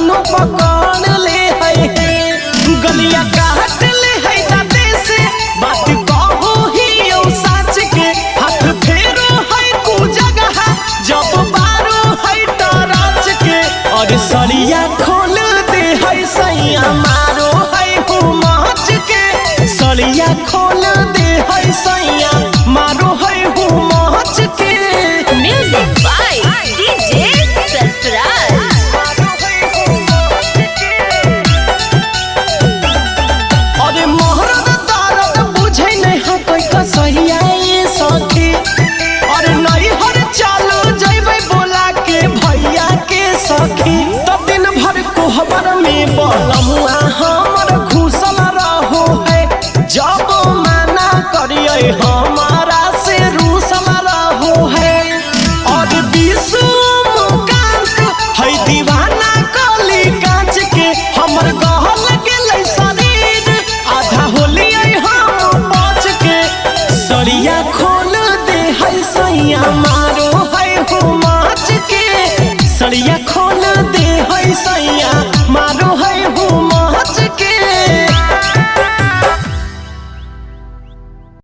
कतनो पकड़ ले है गलिया काट ले है जाते से बात कहो ही ओ सच के हाथ फेरो है कु जगह जब बारो है टराच के और सरिया खोल दे है सैया मारो है हो माच के सरिया खोल दे है सैया मारो है हो माच के। Music by DJ Sarfaraz. अरे मोहरत दर्द बुझे नहीं है कोई कसैया सखी और नहीं हर चालो जइबै बोला के भैया के सखी तो दिन भर कोहबर में बलमुआ हमर घुसल रहो है जब मना करिए हमारा से रूसल रहो है और विश्व मुकांत है दीवाना कली कांच के हमर गहल गेलै शरीर आधा होलिए हम बच के सरिया खोल दे है सैया।